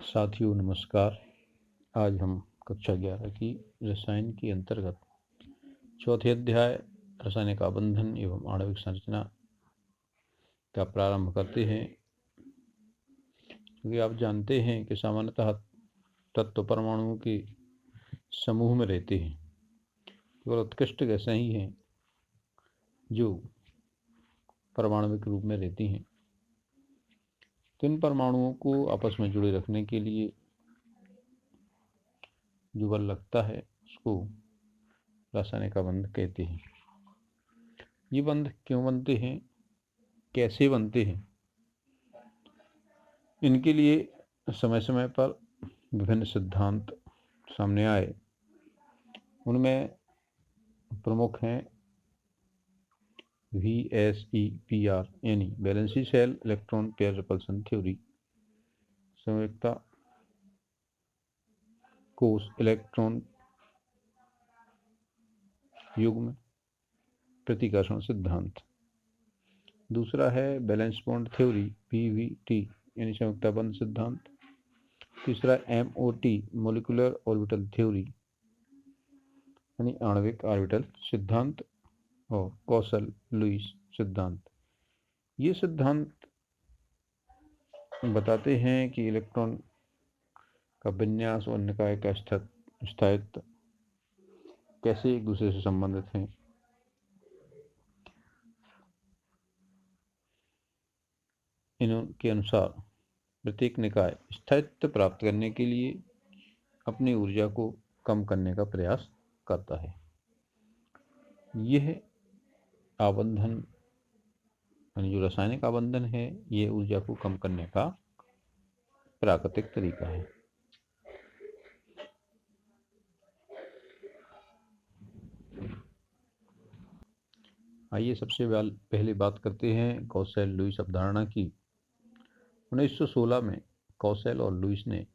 साथियों नमस्कार। आज हम कक्षा 11 की रसायन के अंतर्गत चौथे अध्याय रासायनिक आबंधन एवं आणविक संरचना का प्रारंभ करते हैं। क्योंकि आप जानते हैं कि सामान्यतः तत्व परमाणुओं के समूह में रहते हैं। केवल उत्कृष्ट गैसें ही हैं जो परमाणुविक रूप में रहती हैं। तो इन परमाणुओं को आपस में जुड़े रखने के लिए जो बल लगता है उसको रासायनिक बंध कहते हैं। ये बंध क्यों बनते हैं, कैसे बनते हैं, इनके लिए समय समय पर विभिन्न सिद्धांत सामने आए। उनमें प्रमुख हैं VSEPR यानी valency shell electron pair repulsion theory, संयुक्ता कोश इलेक्ट्रॉन युग्म प्रतिकर्षण सिद्धांत। दूसरा है बैलेंस बॉन्ड थ्योरी BVT यानी संयुक्ता बंध सिद्धांत। तीसरा MOT मोलिकुलर ऑर्बिटल थ्योरी यानी आणविक ऑर्बिटल सिद्धांत। और कौशल लुईस सिद्धांत। ये सिद्धांत बताते हैं कि इलेक्ट्रॉन का विन्यास और निकाय का स्थायित्व कैसे एक दूसरे से संबंधित हैं। इनके अनुसार प्रत्येक निकाय स्थायित्व प्राप्त करने के लिए अपनी ऊर्जा को कम करने का प्रयास करता है। यह आबंधन यानी जो रासायनिक आबंधन है, ये ऊर्जा को कम करने का प्राकृतिक तरीका है। आइए सबसे पहले बात करते हैं कौशल लुईस अवधारणा की। 1916 में कौशल और लुईस ने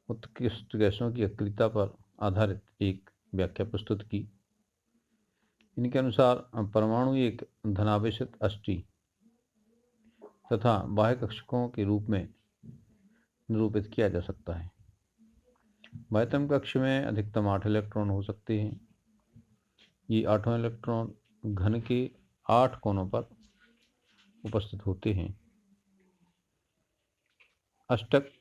उत्कृष्ट गैसों की अक्रियता पर आधारित एक व्याख्या प्रस्तुत की। इनके अनुसार परमाणु एक धनावेशित अष्टी तथा बाह्य कक्षकों के रूप में निरूपित किया जा सकता है। बाह्यतम कक्ष में अधिकतम 8 इलेक्ट्रॉन हो सकते हैं। ये 8वां इलेक्ट्रॉन घन के 8 कोनों पर उपस्थित होते हैं। अष्टक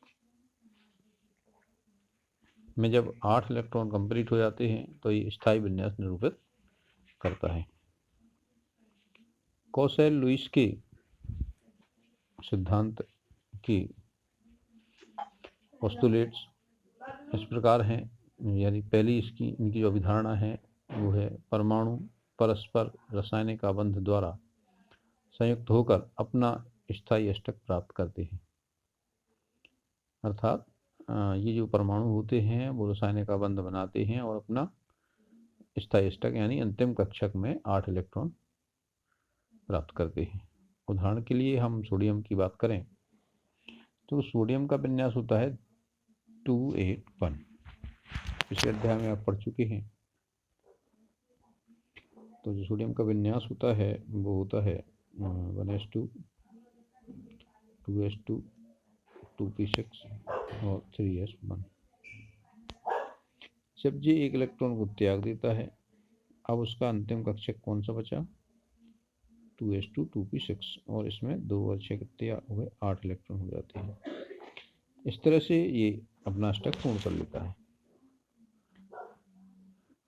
में जब 8 इलेक्ट्रॉन कंप्लीट हो जाते हैं तो ये स्थायी विन्यास निरूपित करता है। कौशल लुईस के सिद्धांत की पोस्टुलेट्स इस प्रकार हैं। यानी पहली इनकी जो अवधारणा है वो है परमाणु परस्पर रासायनिक आबंध द्वारा संयुक्त होकर अपना स्थायी अष्टक प्राप्त करते हैं। अर्थात ये जो परमाणु होते हैं वो रासायनिक आबंध बनाते हैं और अपना स्थायी अष्टक यानी अंतिम कक्षक में 8 इलेक्ट्रॉन प्राप्त करते हैं। उदाहरण के लिए हम सोडियम की बात करें तो सोडियम का विन्यास होता है 281। पिछले अध्याय में आप पढ़ चुके हैं। तो जो सोडियम का विन्यास होता है वो होता है 1s2 2s2 2p6 और 3s1। जब ये एक इलेक्ट्रॉन को त्याग देता है, अब उसका अंतिम कक्षक कौन सा बचा? 2s2 2p6 और इसमें 2 और 6 कितने हो गए? 8 इलेक्ट्रॉन हो जाते हैं। इस तरह से ये अपना अष्टक पूर्ण कर लेता है।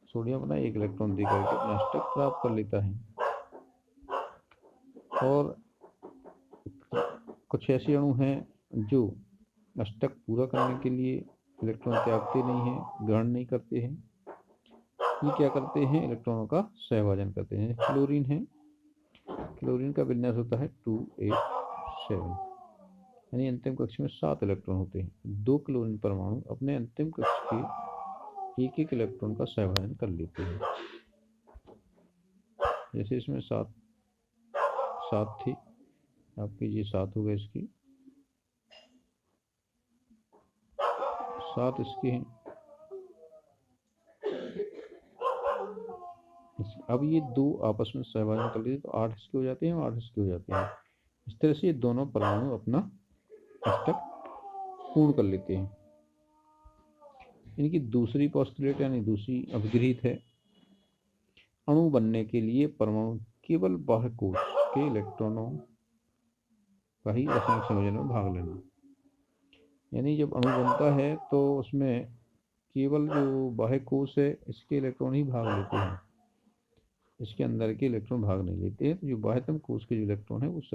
सोडियम अपना 1 इलेक्ट्रॉन देकर के अपना अष्टक प्राप्त कर लेता है। और कुछ ऐसे अणु हैं जो अष्टक पूरा करने के लिए इलेक्ट्रॉन त्यागते नहीं हैं, ग्रहण नहीं करते हैं। ये क्या करते हैं? इलेक्ट्रॉनों का सहभाजन करते हैं। क्लोरीन है, क्लोरीन का विन्यास होता है 287 यानी अंतिम कक्ष में 7 इलेक्ट्रॉन होते हैं। 2 क्लोरीन परमाणु अपने अंतिम कक्ष के एक इलेक्ट्रॉन का सहभाजन कर लेते हैं। जैसे इसमें 7 थी, आपकी ये 7 हो गए, इसकी 7 इसके हैं। अब ये 2 आपस में सहभाजन कर लेते तो 8 इसके हो जाते हैं और 8 इसके हो जाते हैं। इस तरह से ये दोनों परमाणु अपना अष्टक पूर्ण कर लेते हैं। इनकी दूसरी पोस्टुलेट यानी दूसरी अपग्रहित है, अणु बनने के लिए परमाणु केवल बाह्य कोश के इलेक्ट्रॉनों का ही रासायनिक संयोजन में भाग लेना। यानी जब अणु बनता है तो उसमें केवल जो बाह्य कोश है इसके इलेक्ट्रॉन ही भाग लेते हैं, इसके अंदर के इलेक्ट्रॉन भाग नहीं लेते हैं। तो जो बाह्यतम कोश के जो इलेक्ट्रॉन है उस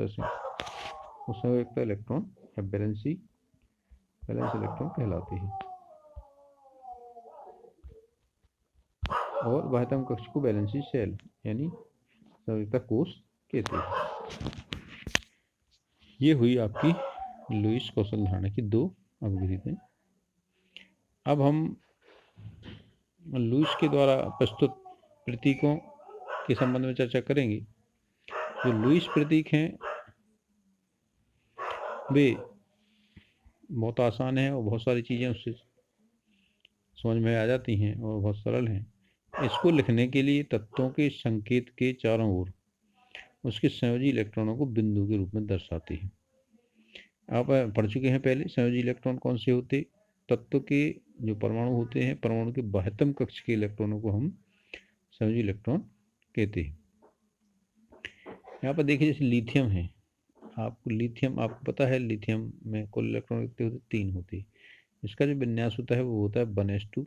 संयोजकता इलेक्ट्रॉन या बैलेंस इलेक्ट्रॉन कहलाते हैं। और बाह्यतम कक्ष को बैलेंसी शेल यानी संयोजकता कोश कहते हैं। ये हुई आपकी लुईस कौशल धारणा की दो अपग्रहितें। अब हम लुईस के द्वारा प्रस्तुत प्रतीकों के संबंध में चर्चा करेंगे। जो लुईस प्रतीक हैं वे बहुत आसान है और बहुत सारी चीज़ें उससे समझ में आ जाती हैं और बहुत सरल हैं। इसको लिखने के लिए तत्वों के संकेत के चारों ओर उसके संयोजी इलेक्ट्रॉनों को बिंदु के रूप में दर्शाते हैं। आप पढ़ चुके हैं पहले संयोजी इलेक्ट्रॉन कौन से होते। तत्व के जो परमाणु होते हैं, परमाणु के बाह्यतम कक्ष के इलेक्ट्रॉनों को हम संयोजी इलेक्ट्रॉन कहते हैं। यहाँ पर देखिए जैसे लिथियम है, आपको पता है लिथियम में कुल इलेक्ट्रॉन कितने होते, 3 होते। इसका जो विन्यास होता है वो होता है 1s2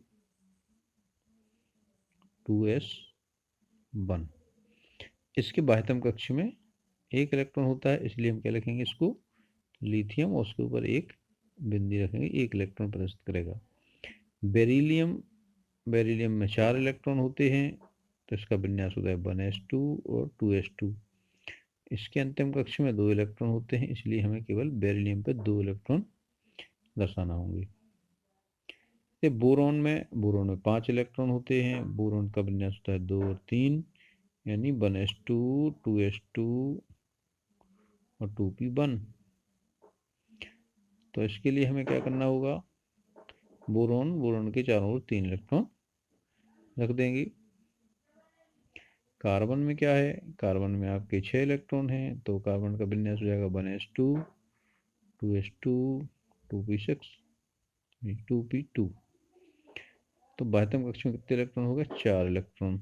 2s1। इसके बाह्यतम कक्ष में एक इलेक्ट्रॉन होता है, इसलिए हम क्या लिखेंगे इसको लिथियम, और उसके ऊपर एक बिंदी रखेंगे, एक इलेक्ट्रॉन प्रदर्शित करेगा। बेरिलियम में 4 इलेक्ट्रॉन होते हैं, तो इसका विन्यास होता है 1s2 और 2s2। इसके अंतिम कक्ष में 2 इलेक्ट्रॉन होते हैं, इसलिए हमें केवल बेरिलियम पर 2 इलेक्ट्रॉन दर्शाना होंगे। बोरोन में 5 इलेक्ट्रॉन होते हैं, बोरोन का विन्यास होता है 2 और 3, यानी 1s2 2s2 और 2p1। तो इसके लिए हमें क्या करना होगा, बोरोन के चारों ओर 3 इलेक्ट्रॉन रख देंगे। कार्बन में क्या है, कार्बन में आपके 6 इलेक्ट्रॉन हैं, तो कार्बन का विन्यास हो जाएगा 1s2 2s2 2p6 2p2। तो बाह्यतम कक्ष में कितने इलेक्ट्रॉन हो गए, 4 इलेक्ट्रॉन।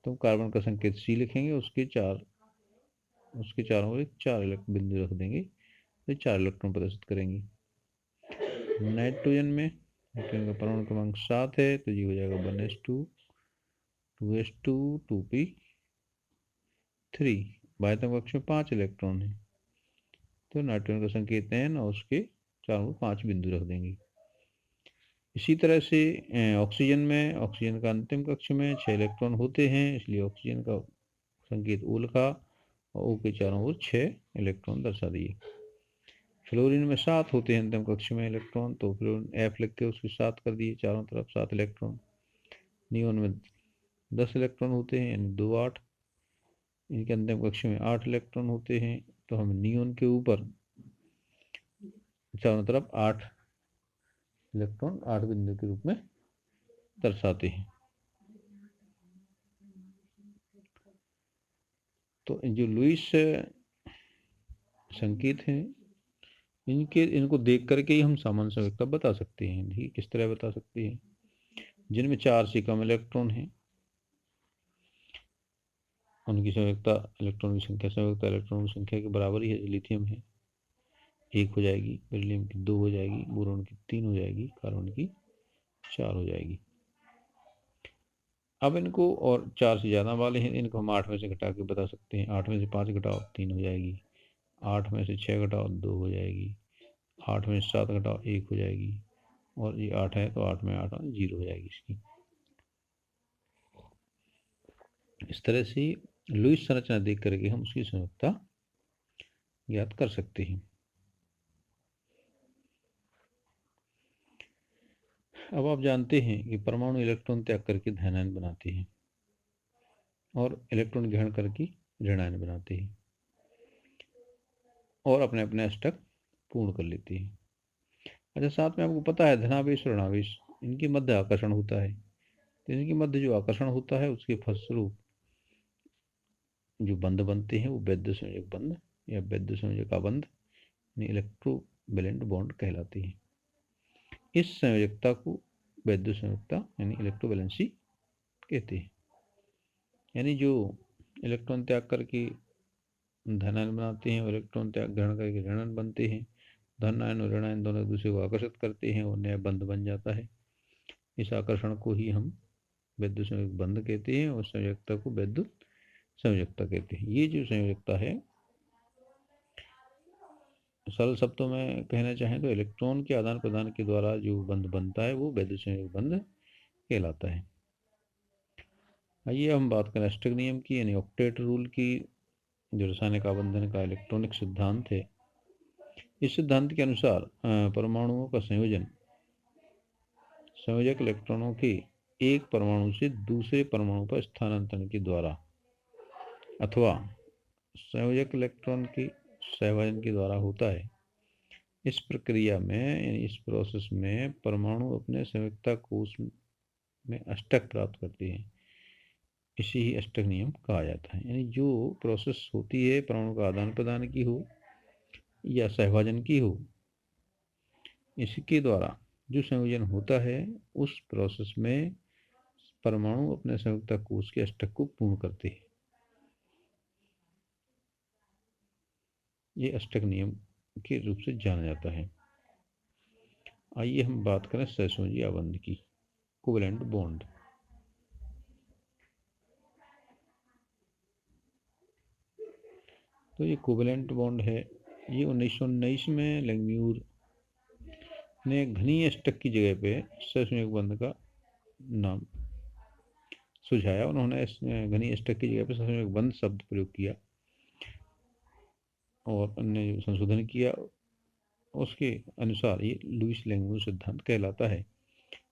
तो कार्बन का संकेत C लिखेंगे, उसके चारों ओर 4 बिंदु रख देंगे, तो 4 इलेक्ट्रॉन प्रदर्शित करेंगे। नाइट्रोजन का परमाणु क्रमांक 7 है, तो ये हो जाएगा 1s2 2s2 2p3। बाह्यतम कक्ष में 5 इलेक्ट्रॉन है, तो नाइट्रोजन का संकेत N और उसके चारों ओर 5 बिंदु रख देंगे। इसी तरह से ऑक्सीजन का अंतिम कक्ष में 6 इलेक्ट्रॉन होते हैं, इसलिए ऑक्सीजन का संकेत O लिखा और O के चारों ओर 6 इलेक्ट्रॉन दर्शा दिए। फ्लोरीन में 7 होते हैं अंतिम कक्ष में इलेक्ट्रॉन, तो फ्लोरीन F लिख के उसके 7 कर दिए, चारों तरफ 7 इलेक्ट्रॉन। नियोन में 10 इलेक्ट्रॉन होते हैं, यानी 2 8। इनके अंतिम कक्ष में 8 इलेक्ट्रॉन होते हैं, तो हम नियोन के ऊपर चारों तरफ 8 इलेक्ट्रॉन 8 बिंदु के रूप में दर्शाते हैं। तो जो लुईस संकेत हैं, इनको देख करके ही हम सामान्य संयोजकता बता सकते हैं। देखिए किस तरह बता सकते हैं, जिनमें 4 से कम इलेक्ट्रॉन हैं उनकी संयोजकता इलेक्ट्रॉन की संख्या के बराबर ही है। लिथियम है 1 हो जाएगी, बेरिलियम की 2 हो जाएगी, बोरोन की 3 हो जाएगी, कार्बन की 4 हो जाएगी। अब इनको और 4 से ज़्यादा वाले हैं, इनको हम 8 में से घटा के बता सकते हैं। 8 में से 5 घटाओ 3 हो जाएगी, 8 में से 6 घटाओ 2 हो जाएगी, 8 में से 7 घटाओ 1 हो जाएगी, और ये 8 है तो 8 में 8 0 हो जाएगी इसकी। इस तरह से लुईस संरचना देख करके हम उसकी संयोजकता ज्ञात कर सकते हैं। अब आप जानते हैं कि परमाणु इलेक्ट्रॉन त्याग करके धनायन बनाते हैं और इलेक्ट्रॉन ग्रहण करके ऋणायन बनाते हैं और अपने अपने अष्टक पूर्ण कर लेते हैं। अच्छा, साथ में आपको पता है धनावेश और ऋणावेश, इनके मध्य आकर्षण होता है। तो इनके मध्य जो आकर्षण होता है उसके फलस्वरूप जो बंध बनते हैं वो वैद्य संयोजक बंध या वैद्य संयोजक बंध, इलेक्ट्रो वैलेंट बॉन्ड कहलाती है। इस संयोजकता को वैद्युत संयोजकता यानी इलेक्ट्रोवैलेंसी कहते हैं। यानी जो इलेक्ट्रॉन त्याग करके धन आयन बनाते हैं और इलेक्ट्रॉन त्याग ग्रहण करके ऋण आयन बनते हैं, धन आयन और ऋण आयन दोनों एक दूसरे को आकर्षित करते हैं और नया बंध बन जाता है। इस आकर्षण को ही हम वैद्युत संयोजक बंध कहते हैं और संयोजकता को वैद्युत संयोजकता कहते हैं। ये जो संयोजकता है, सरल शब्दों में कहना चाहें तो इलेक्ट्रॉन के आदान प्रदान के द्वारा जो बंध बनता है वो वैद्युत संयोजक बंध कहलाता है। आइए हम बात करें अष्टक नियम की यानी ऑक्टेट रूल की, जो रासायनिक आबंधन का इलेक्ट्रॉनिक सिद्धांत है। इस सिद्धांत के अनुसार परमाणुओं का संयोजन संयोजक इलेक्ट्रॉनों के एक परमाणु से दूसरे परमाणु पर स्थानांतरण के द्वारा अथवा संयोजक इलेक्ट्रॉन के सहभाजन के द्वारा होता है। इस प्रक्रिया में, इस प्रोसेस में परमाणु अपने संयोजकता कोश में अष्टक प्राप्त करते हैं। इसी ही अष्टक नियम कहा जाता है। यानी जो प्रोसेस होती है परमाणु का आदान प्रदान की हो या सहभाजन की हो, इसके द्वारा जो संयोजन होता है उस प्रोसेस में परमाणु अपने संयोजकता कोश के अष्टक को पूर्ण करते हैं। ये अष्टक नियम के रूप से जाना जाता है। आइए हम बात करें सहसंयोजी आबंध की, कोवेलेंट बॉन्ड। तो ये कोवेलेंट बॉन्ड है, ये 1919 में लैंगम्यूर ने घनी अष्टक की जगह पे सहसंयोजक बंध का नाम सुझाया। उन्होंने घनी अष्टक की जगह पे सहसंयोजक बंध शब्द प्रयोग किया और अन्य संशोधन किया। उसके अनुसार ये लुईस लैंगम्यूर सिद्धांत कहलाता है।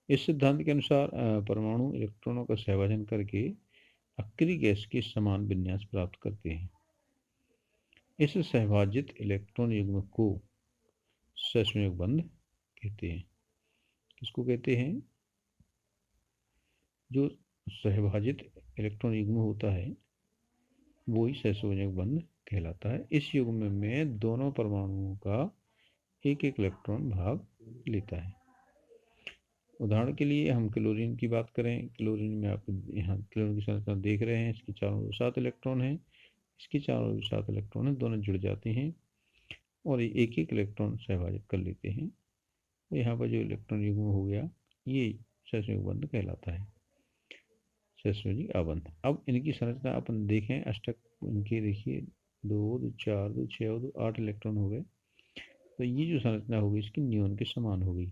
इस सिद्धांत के अनुसार परमाणु इलेक्ट्रॉनों का सहभाजन करके अक्रिय गैस के समान विन्यास प्राप्त करते हैं। इस सहभाजित इलेक्ट्रॉन युग्म को सहसंयोजक बंध कहते हैं। किसको कहते हैं? जो सहभाजित इलेक्ट्रॉन युग्म होता है वो ही सहसंयोजक बंध कहलाता है। इस युग्म में दोनों परमाणुओं का एक एक इलेक्ट्रॉन भाग लेता है। उदाहरण के लिए हम क्लोरीन की बात करें। क्लोरीन में आप यहाँ क्लोरीन की संरचना देख रहे हैं। इसके चारों ओर 7 इलेक्ट्रॉन हैं, इसके चारों ओर 7 इलेक्ट्रॉन हैं, दोनों जुड़ जाते हैं और एक एक इलेक्ट्रॉन सहभाजित कर लेते हैं। तो यहाँ पर जो इलेक्ट्रॉन युग्म हो गया ये सहसंयोजक बंध कहलाता है, सहसंयोजी आबंध। अब इनकी संरचना अपन देखें, अष्टक इनके देखिए 2 2 4 2 6 और 2 8 इलेक्ट्रॉन हो गए। तो ये जो संरचना होगी इसकी नियॉन के समान होगी,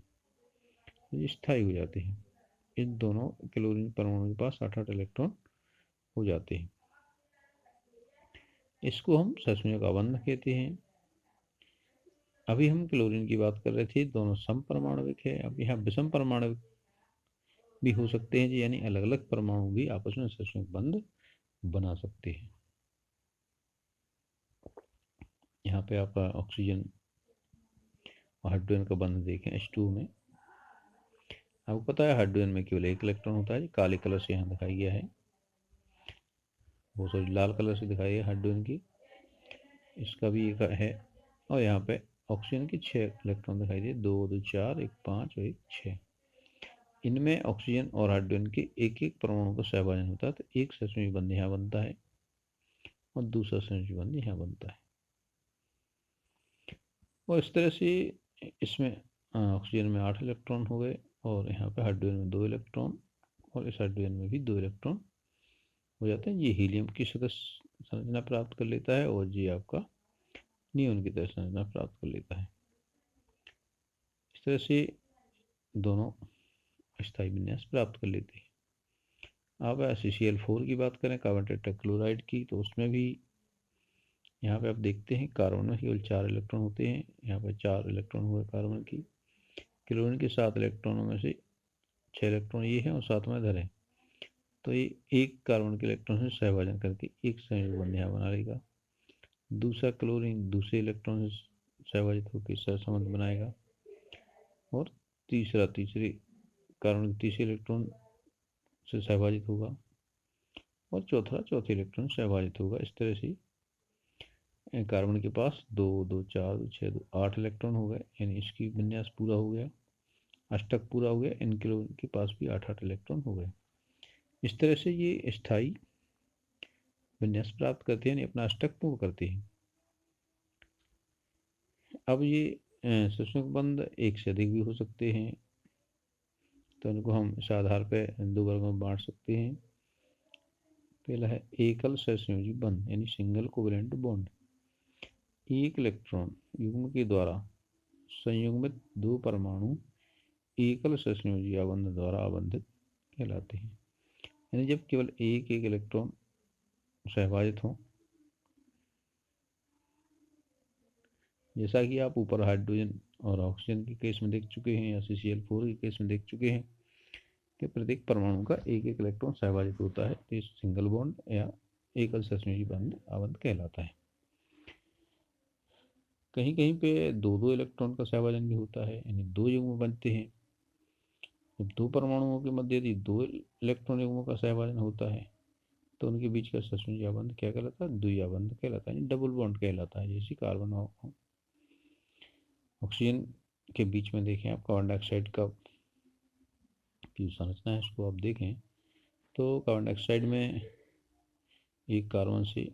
तो ये स्थायी हो जाते हैं। इन दोनों क्लोरीन परमाणु के पास 8-8 इलेक्ट्रॉन हो जाते हैं। इसको हम सहसंयोजक आबंध कहते हैं। अभी हम क्लोरीन की बात कर रहे थे, दोनों समपरमाणविक है। अब यहाँ विषम परमाणविक भी हो सकते हैं, यानी अलग अलग परमाणु भी आपस में सहसंयोजक बंध बना सकते हैं। यहाँ पे आप ऑक्सीजन और हाइड्रोजन का बंध देखें H2 में। आपको पता है हाइड्रोजन में केवल एक इलेक्ट्रॉन होता है, काले कलर से यहाँ दिखाई गया है, वो सॉरी लाल कलर से दिखाई है हाइड्रोजन की, इसका भी एक है। और यहाँ पे ऑक्सीजन की 6 इलेक्ट्रॉन दिखाई दे, 2 2 4 1 5 और 1 6। इनमें ऑक्सीजन और हाइड्रोजन के एक एक परमाणु का सहभाजन होता है, तो एक सहसंयोजी बंध यहाँ बनता है और दूसरा सहसंयोजी बंध यहाँ बनता है। और इस तरह से इसमें ऑक्सीजन में 8 इलेक्ट्रॉन हो गए और यहाँ पे हाइड्रोजन में 2 इलेक्ट्रॉन और इस हाइड्रोजन में भी 2 इलेक्ट्रॉन हो जाते हैं। ये हीलियम की सदस्य संरचना प्राप्त कर लेता है और ये आपका नियोन की तरह संरचना प्राप्त कर लेता है। इस तरह से दोनों स्थायी विन्यास प्राप्त कर लेते हैं। अब CCl4 की बात करें, कार्बन टेट्राक्लोराइड की, तो उसमें भी यहाँ पे आप देखते हैं कार्बन में केवल 4 इलेक्ट्रॉन होते हैं। यहाँ पर 4 इलेक्ट्रॉन हुए कार्बन की। क्लोरीन के 7 इलेक्ट्रॉनों में से 6 इलेक्ट्रॉन ये हैं और 7वां इधर है, तो ये एक कार्बन के इलेक्ट्रॉन से सहभाजन करके एक संयोजक बंध यहाँ बना लेगा। दूसरा क्लोरीन दूसरे इलेक्ट्रॉन से सहभाजित होकर सहसंबंध बनाएगा और तीसरे कार्बन के तीसरे इलेक्ट्रॉन से सहभाजित होगा और चौथे इलेक्ट्रॉन सहभाजित होगा। इस तरह से कार्बन के पास 2 2 4 2 6 2 8 इलेक्ट्रॉन हो गए, यानी इसकी विन्यास पूरा हो गया, अष्टक पूरा हो गया। इनके के पास भी 8 8 इलेक्ट्रॉन हो गए। इस तरह से ये स्थायी विन्यास प्राप्त करते हैं, यानी अपना अष्टक पूर्ण करते हैं। अब ये सशुक बंध एक से अधिक भी हो सकते हैं, तो उनको हम इस आधार पर 2 वर्गों में बांट सकते हैं। पहला है एकल सहसंयोजी बंध, यानी सिंगल कोवेलेंट बॉन्ड। एक इलेक्ट्रॉन युग्म के द्वारा संयुग्मित 2 परमाणु एकल सहसंयोजी आबंध द्वारा आबंधित कहलाते हैं। यानी जब केवल एक एक इलेक्ट्रॉन सहभाजित हों, जैसा कि आप ऊपर हाइड्रोजन और ऑक्सीजन के केस में देख चुके हैं, या CCl4 के केस में देख चुके हैं कि प्रत्येक परमाणु का एक एक इलेक्ट्रॉन सहभाजित होता है, तो ये सिंगल बॉन्ड या एकल सहसंयोजी बंध आबंध कहलाता है। कहीं कहीं पे 2 इलेक्ट्रॉन का सहभाजन भी होता है, यानी 2 युग्म बनते हैं। जब 2 परमाणुओं के मध्य यदि 2 इलेक्ट्रॉन युग्मों का सहभाजन होता है, तो उनके बीच का सहसंयोजी बंध क्या कहलाता है? द्विआबंध कहलाता है, यानी डबल बॉन्ड कहलाता है। जैसे कार्बन और ऑक्सीजन के बीच में देखें आप, कार्बन डाइऑक्साइड का जो संरचना है उसको आप देखें, तो कार्बन डाइऑक्साइड में एक कार्बन से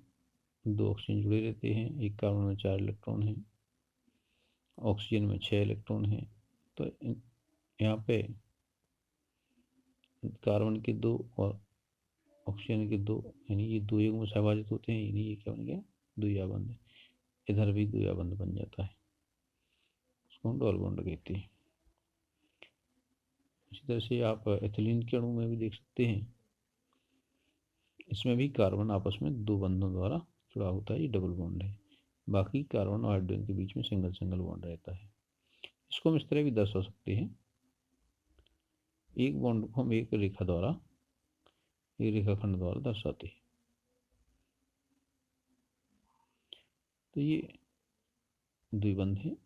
2 ऑक्सीजन जुड़े रहते हैं, एक कार्बन में 4 इलेक्ट्रॉन हैं, ऑक्सीजन में 6 इलेक्ट्रॉन हैं। तो यहाँ पे कार्बन के 2 और ऑक्सीजन के 2, यानी ये 2 युग्म सहभाजित होते हैं, यानी ये क्या बन गया? द्विआबंध। इधर भी द्विआबंध बन जाता है, उसको हम डबल बॉन्ड कहते हैं। इसी तरह से आप एथिलीन के अणु में भी देख सकते हैं, इसमें भी कार्बन आपस में 2 बंधों द्वारा जुड़ा होता है, ये डबल बॉन्ड है। बाकी कार्बन और हाइड्रोजन के बीच में सिंगल सिंगल बॉन्ड रहता है। इसको हम इस तरह भी दर्शा सकते हैं, एक बॉन्ड को हम एक रेखा द्वारा, एक रेखाखंड द्वारा दर्शाते हैं। तो ये द्विबंध है।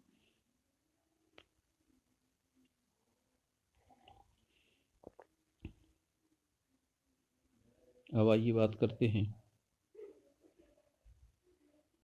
अब आइए बात करते हैं